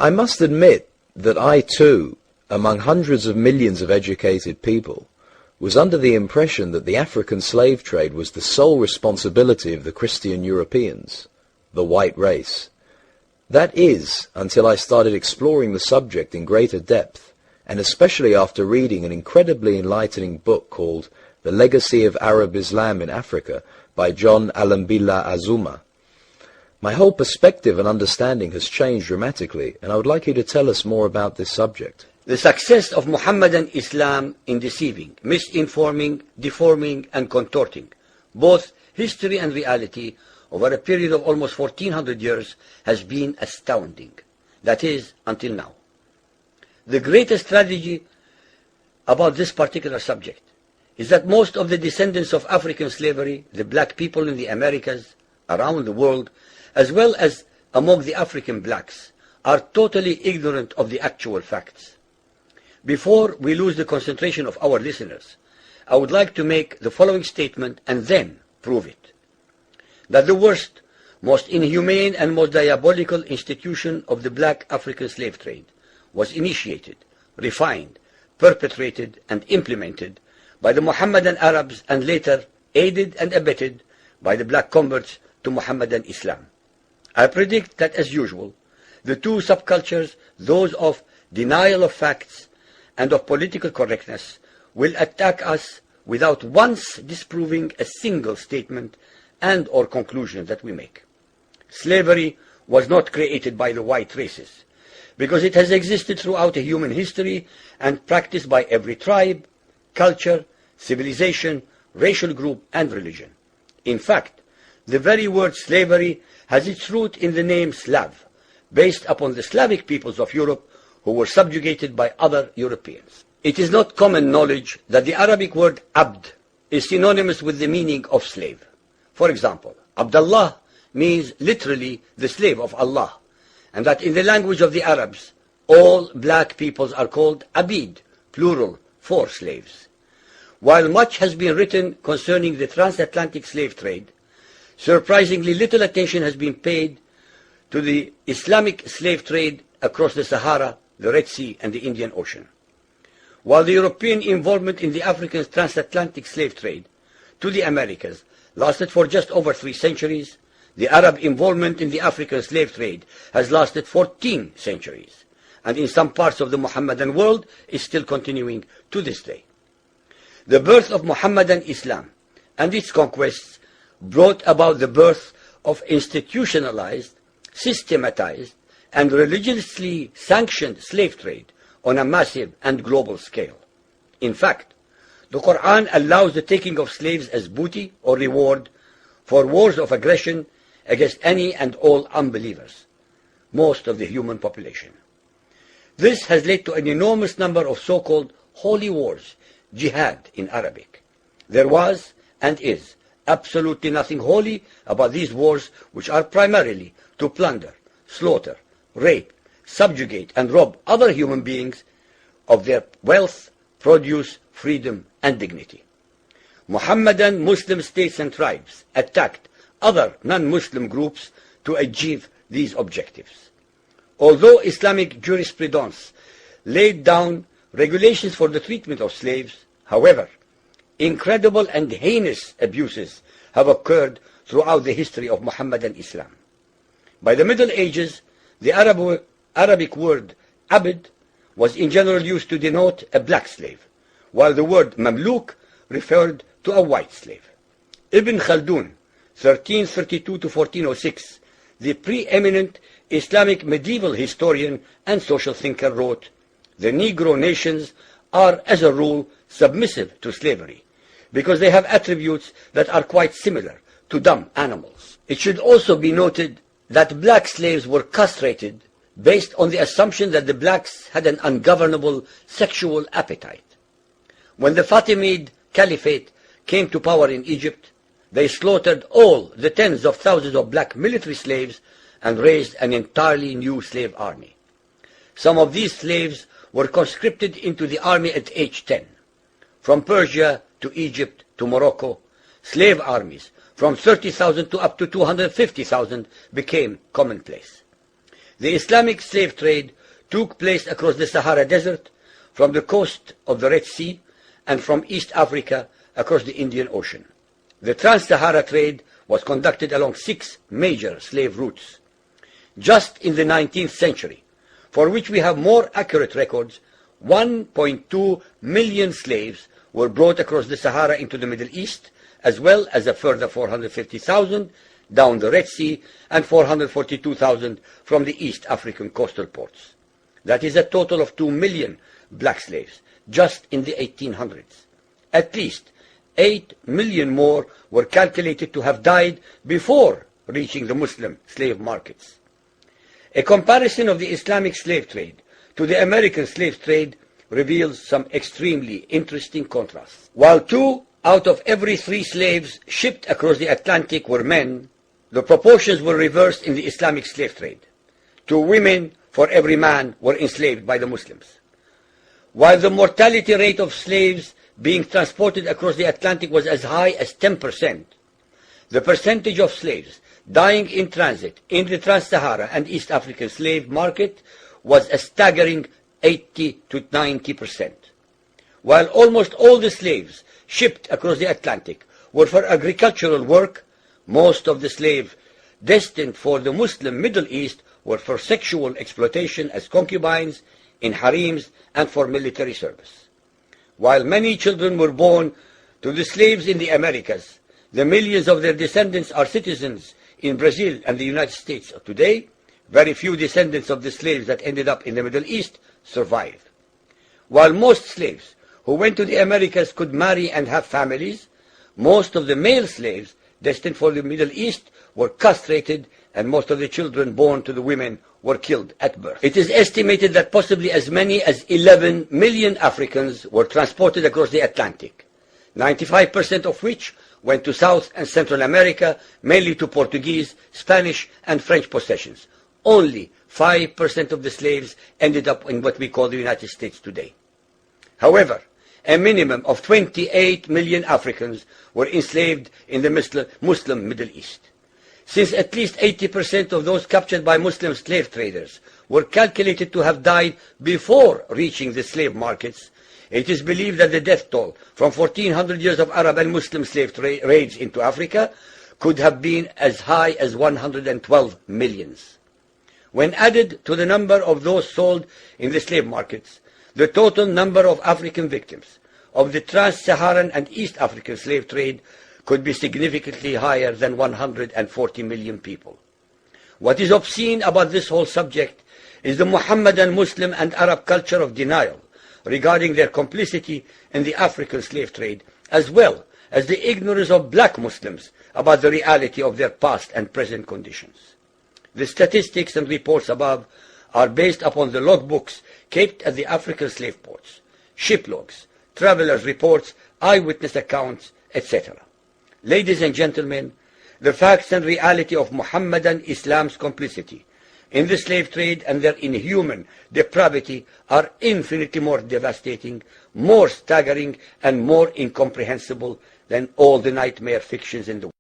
I must admit that I too, among hundreds of millions of educated people, was under the impression that the African slave trade was the sole responsibility of the Christian Europeans, the white race. That is, until I started exploring the subject in greater depth, and especially after reading an incredibly enlightening book called The Legacy of Arab Islam in Africa by John Alambila Azuma. My whole perspective and understanding has changed dramatically, and I would like you to tell us more about this subject. The success of Muhammadan Islam in deceiving, misinforming, deforming, and contorting both history and reality over a period of almost 1400 years has been astounding. That is, until now. The greatest tragedy about this particular subject is that most of the descendants of African slavery, the black people in the Americas, around the world, as well as among the African blacks, are totally ignorant of the actual facts. Before we lose the concentration of our listeners, I would like to make the following statement and then prove it. That the worst, most inhumane and most diabolical institution of the black African slave trade was initiated, refined, perpetrated, and implemented by the Mohammedan Arabs and later aided and abetted by the black converts to Mohammedan Islam. I predict that, as usual, the two subcultures, those of denial of facts and of political correctness, will attack us without once disproving a single statement and or conclusion that we make. Slavery was not created by the white races, because it has existed throughout human history and practiced by every tribe, culture, civilization, racial group, and religion. In fact, the very word slavery has its root in the name Slav, based upon the Slavic peoples of Europe who were subjugated by other Europeans. It is not common knowledge that the Arabic word abd is synonymous with the meaning of slave. For example, Abdullah means literally the slave of Allah, and that in the language of the Arabs, all black peoples are called abid, plural, for slaves. While much has been written concerning the transatlantic slave trade, surprisingly little attention has been paid to the Islamic slave trade across the Sahara, the Red Sea, and the Indian Ocean. While the European involvement in the African transatlantic slave trade to the Americas lasted for just over 3 centuries, the Arab involvement in the African slave trade has lasted 14 centuries, and in some parts of the Mohammedan world is still continuing to this day. The birth of Mohammedan Islam and its conquests brought about the birth of institutionalized, systematized, and religiously sanctioned slave trade on a massive and global scale. In fact, the Quran allows the taking of slaves as booty or reward for wars of aggression against any and all unbelievers, most of the human population. This has led to an enormous number of so-called holy wars, jihad in Arabic. There was and is absolutely nothing holy about these wars, which are primarily to plunder, slaughter, rape, subjugate, and rob other human beings of their wealth, produce, freedom, and dignity. Mohammedan Muslim states and tribes attacked other non-Muslim groups to achieve these objectives. Although Islamic jurisprudence laid down regulations for the treatment of slaves, however, incredible and heinous abuses have occurred throughout the history of Mohammedan Islam. By the Middle Ages, the Arabic word abd was in general used to denote a black slave, while the word mamluk referred to a white slave. Ibn Khaldun, 1332 to 1406, the preeminent Islamic medieval historian and social thinker, wrote, "The Negro nations are, as a rule, submissive to slavery, because they have attributes that are quite similar to dumb animals." It should also be noted that black slaves were castrated based on the assumption that the blacks had an ungovernable sexual appetite. When the Fatimid Caliphate came to power in Egypt, they slaughtered all the tens of thousands of black military slaves and raised an entirely new slave army. Some of these slaves were conscripted into the army at age 10. From Persia to Egypt to Morocco, slave armies from 30,000 to up to 250,000 became commonplace. The Islamic slave trade took place across the Sahara Desert, from the coast of the Red Sea, and from East Africa across the Indian Ocean. The Trans-Sahara trade was conducted along 6 major slave routes. Just in the 19th century, for which we have more accurate records, 1.2 million slaves were brought across the Sahara into the Middle East, as well as a further 450,000 down the Red Sea and 442,000 from the East African coastal ports. That is a total of 2 million black slaves just in the 1800s. At least 8 million more were calculated to have died before reaching the Muslim slave markets. A comparison of the Islamic slave trade to the American slave trade reveals some extremely interesting contrasts. While 2 out of every 3 slaves shipped across the Atlantic were men, the proportions were reversed in the Islamic slave trade. 2 women for every man were enslaved by the Muslims. While the mortality rate of slaves being transported across the Atlantic was as high as 10%, the percentage of slaves dying in transit in the Trans-Sahara and East African slave market was a staggering 80 to 90%. While almost all the slaves shipped across the Atlantic were for agricultural work, most of the slaves destined for the Muslim Middle East were for sexual exploitation as concubines, in harems, and for military service. While many children were born to the slaves in the Americas, the millions of their descendants are citizens in Brazil and the United States today. Very few descendants of the slaves that ended up in the Middle East survived. While most slaves who went to the Americas could marry and have families, most of the male slaves destined for the Middle East were castrated, and most of the children born to the women were killed at birth. It is estimated that possibly as many as 11 million Africans were transported across the Atlantic, 95% of which went to South and Central America, mainly to Portuguese, Spanish, and French possessions. Only 5% of the slaves ended up in what we call the United States today. However, a minimum of 28 million Africans were enslaved in the Muslim Middle East. Since at least 80% of those captured by Muslim slave traders were calculated to have died before reaching the slave markets, it is believed that the death toll from 1400 years of Arab and Muslim slave raids into Africa could have been as high as 112 millions. When added to the number of those sold in the slave markets, the total number of African victims of the Trans-Saharan and East African slave trade could be significantly higher than 140 million people. What is obscene about this whole subject is the Muhammadan Muslim and Arab culture of denial regarding their complicity in the African slave trade, as well as the ignorance of black Muslims about the reality of their past and present conditions. The statistics and reports above are based upon the logbooks kept at the African slave ports, ship logs, travelers' reports, eyewitness accounts, etc. Ladies and gentlemen, the facts and reality of Muhammadan Islam's complicity in the slave trade and their inhuman depravity are infinitely more devastating, more staggering, and more incomprehensible than all the nightmare fictions in the world.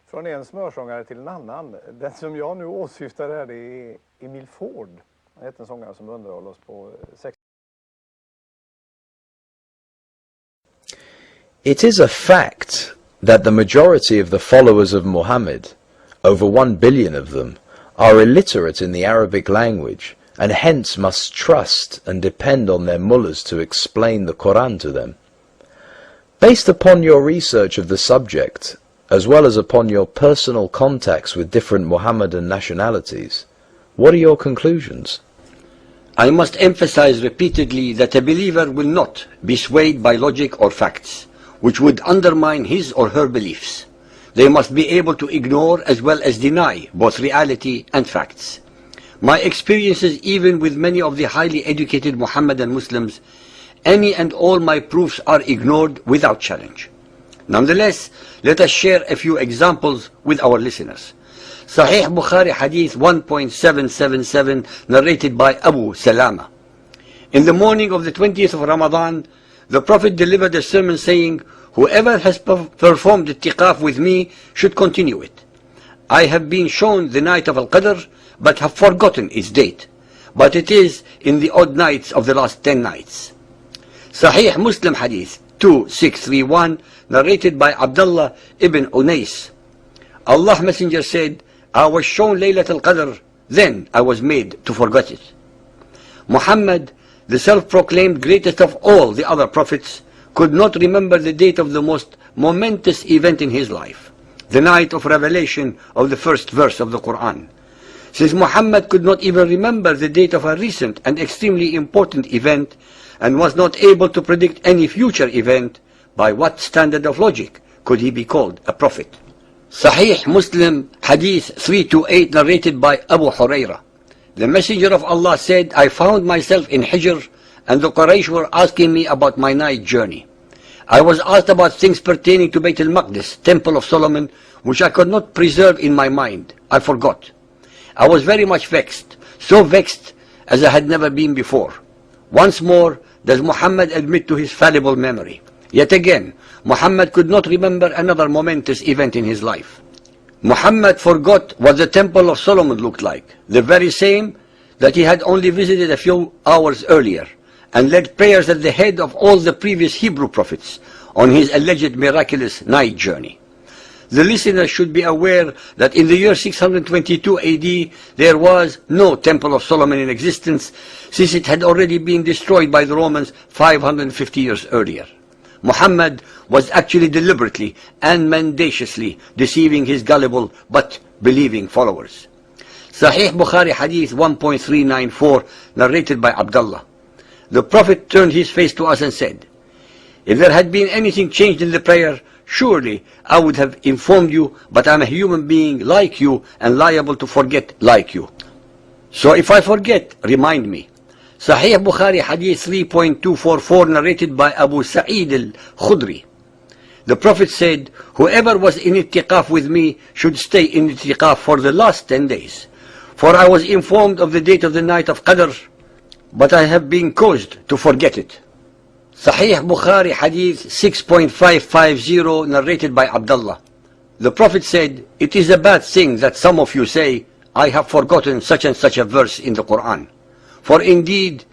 Från en smörsångare till en annan. Den som jag nu åsyftar här är Emil Ford. Han heter en sångare som underhåller oss på 60. It is a fact that the majority of the followers of Muhammad, over 1 billion of them, are illiterate in the Arabic language and hence must trust and depend on their mullahs to explain the Quran to them. Based upon your research of the subject, as well as upon your personal contacts with different Mohammedan nationalities, what are your conclusions? I must emphasize repeatedly that a believer will not be swayed by logic or facts, which would undermine his or her beliefs. They must be able to ignore as well as deny both reality and facts. My experiences, even with many of the highly educated Mohammedan Muslims, any and all my proofs are ignored without challenge. Nonetheless, let us share a few examples with our listeners. Sahih Bukhari Hadith 1.777 narrated by Abu Salama. In the morning of the 20th of Ramadan, the Prophet delivered a sermon saying, whoever has performed I'tikaf with me should continue it. I have been shown the night of Al-Qadr, but have forgotten its date. But it is in the odd nights of the last 10 nights. Sahih Muslim Hadith 2631, narrated by Abdullah ibn Unais. Allah Messenger said, I was shown Laylat al-Qadr, then I was made to forget it. Muhammad, the self-proclaimed greatest of all the other prophets, could not remember the date of the most momentous event in his life, the night of revelation of the first verse of the Quran. Since Muhammad could not even remember the date of a recent and extremely important event, and was not able to predict any future event, by what standard of logic could he be called a prophet? Sahih Muslim Hadith 328, narrated by Abu Hurairah. The Messenger of Allah said, I found myself in Hijr, and the Quraysh were asking me about my night journey. I was asked about things pertaining to Bayt al-Maqdis, Temple of Solomon, which I could not preserve in my mind. I forgot. I was very much vexed, so vexed as I had never been before. Once more does Muhammad admit to his fallible memory. Yet again, Muhammad could not remember another momentous event in his life. Muhammad forgot what the Temple of Solomon looked like, the very same that he had only visited a few hours earlier, and led prayers at the head of all the previous Hebrew prophets on his alleged miraculous night journey. The listener should be aware that in the year 622 AD, there was no Temple of Solomon in existence, since it had already been destroyed by the Romans 550 years earlier. Muhammad was actually deliberately and mendaciously deceiving his gullible but believing followers. Sahih Bukhari Hadith 1.394, narrated by Abdullah. The Prophet turned his face to us and said, if there had been anything changed in the prayer, surely I would have informed you, but I am a human being like you and liable to forget like you. So if I forget, remind me. Sahih Bukhari Hadith 3.244, narrated by Abu Sa'id al-Khudri. The Prophet said, whoever was in I'tikaf with me should stay in I'tikaf for the last 10 days. For I was informed of the date of the night of Qadr, but I have been caused to forget it. Sahih Bukhari Hadith 6.550, narrated by Abdullah. The Prophet said, it is a bad thing that some of you say, I have forgotten such and such a verse in the Quran. For indeed,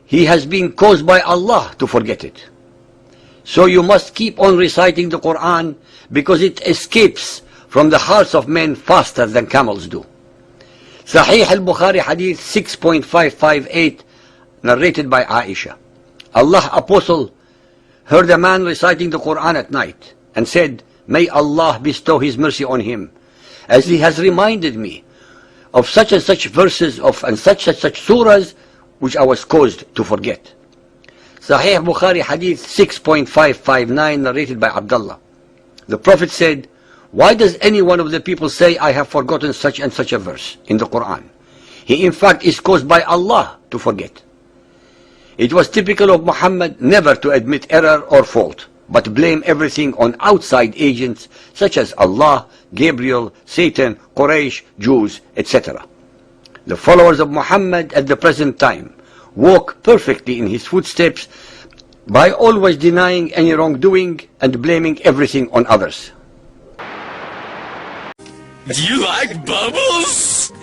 he has been caused by Allah to forget it. So you must keep on reciting the Quran, because it escapes from the hearts of men faster than camels do. Sahih al-Bukhari Hadith 6.558, narrated by Aisha. Allah's apostle heard a man reciting the Quran at night and said, may Allah bestow his mercy on him, as he has reminded me of such and such verses and such surahs which I was caused to forget. Sahih Bukhari Hadith 6.559, narrated by Abdullah. The Prophet said, why does any one of the people say, I have forgotten such and such a verse in the Quran? He in fact is caused by Allah to forget. It was typical of Muhammad never to admit error or fault, but blame everything on outside agents such as Allah, Gabriel, Satan, Quraysh, Jews, etc. The followers of Muhammad at the present time walk perfectly in his footsteps by always denying any wrongdoing and blaming everything on others. Do you like bubbles?